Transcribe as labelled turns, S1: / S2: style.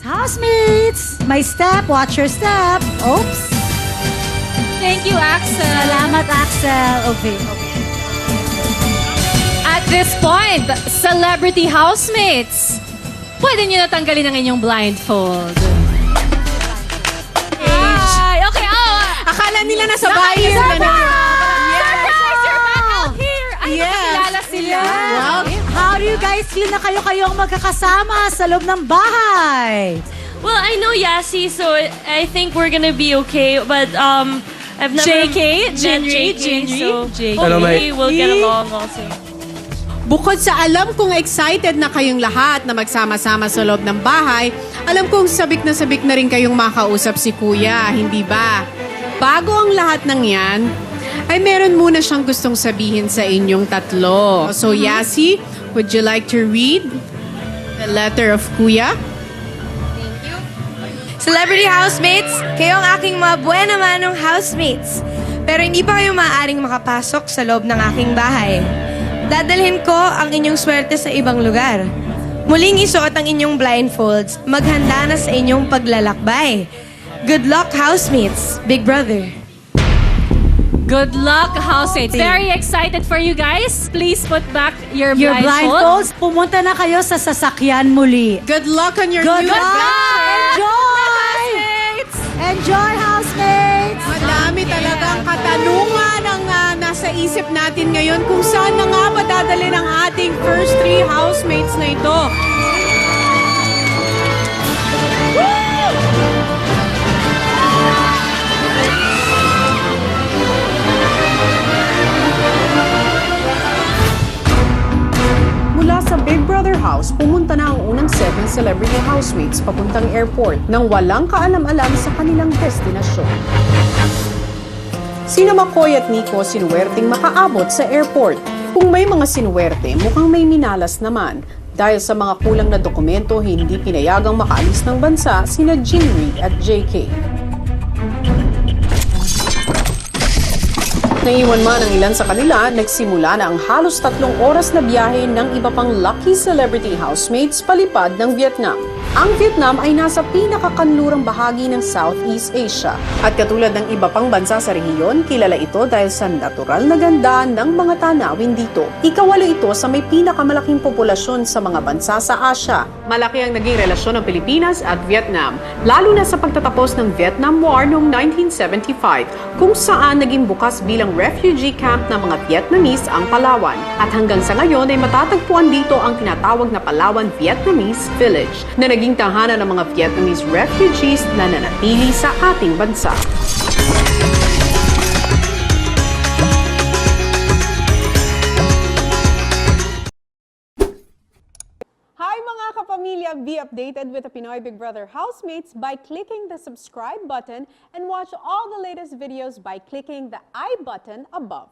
S1: Housemates! My step, watch your step. Oops.
S2: Thank you, Axel.
S1: Salamat, Axel. Okay.
S2: At this point, celebrity housemates, pwede nyo natanggalin ang inyong blindfold. Ay, okay,
S3: Akala nila nasa bahay
S2: Surprise!
S3: na na.
S2: Surprise! You're back out here! Ay, nakakilala sila.
S1: Wow. How do you guys feel na kayo-kayong magkakasama sa loob ng bahay?
S4: Well, I know Yasi, so I think we're gonna be okay. But I've never
S2: JK,
S4: met
S2: Jinri,
S4: so
S5: Hello,
S4: hopefully
S5: mate.
S4: we'll get along also.
S3: Bukod sa alam kong excited na kayong lahat na magsama-sama sa loob ng bahay, alam kong sabik na rin kayong makausap si Kuya, hindi ba? Bago ang lahat ng yan, ay meron muna siyang gustong sabihin sa inyong tatlo. So Yasi, would you like to read the letter of Kuya?
S6: Celebrity housemates, kayo ang aking mga buena manong housemates. Pero hindi pa kayo maaaring makapasok sa loob ng aking bahay. Dadalhin ko ang inyong swerte sa ibang lugar. Muling isuot ang inyong blindfolds, maghanda na sa inyong paglalakbay. Good luck, housemates, Big Brother.
S2: Good luck, housemates. Very excited for you guys. Please put back your
S1: Your
S2: blindfold.
S1: blindfolds, pumunta na kayo sa sasakyan muli.
S3: Good luck on your
S1: Good
S3: new
S1: luck!
S3: adventure!
S1: Enjoy! Enjoy, housemates!
S3: Madami talagang katanungan ang nasa isip natin ngayon kung saan na nga ba dadalhin ang ating first 3 housemates na ito.
S7: Mula sa Big Brother House, pumunta na ang unang set ng celebrity housemates papuntang airport nang walang kaalam-alam sa kanilang destinasyon. Sina McCoy at Nico sinuwerteng makaabot sa airport. Kung may mga sinuwerte, mukhang may minalas naman. Dahil sa mga kulang na dokumento, hindi pinayagang makaalis ng bansa sina Jinri at JK. Naiwan man ang ilan sa kanila, nagsimula na ang halos 3 oras na biyahe ng iba pang lucky celebrity housemates palipad ng Vietnam. Ang Vietnam ay nasa pinakakanlurang bahagi ng Southeast Asia. At katulad ng iba pang bansa sa rehiyon, kilala ito dahil sa natural na ganda ng mga tanawin dito. Ikawalo ito sa may pinakamalaking populasyon sa mga bansa sa Asia. Malaki ang naging relasyon ng Pilipinas at Vietnam, lalo na sa pagtatapos ng Vietnam War noong 1975, kung saan naging bukas bilang refugee camp ng mga Vietnamese ang Palawan. At hanggang sa ngayon ay matatagpuan dito ang tinatawag na Palawan Vietnamese Village, na naging tahanan ng mga Vietnamese refugees na nanatili sa ating bansa. Hi mga kapamilya! Be updated with the Pinoy Big Brother housemates by clicking the subscribe button and watch all the latest videos by clicking the I button above.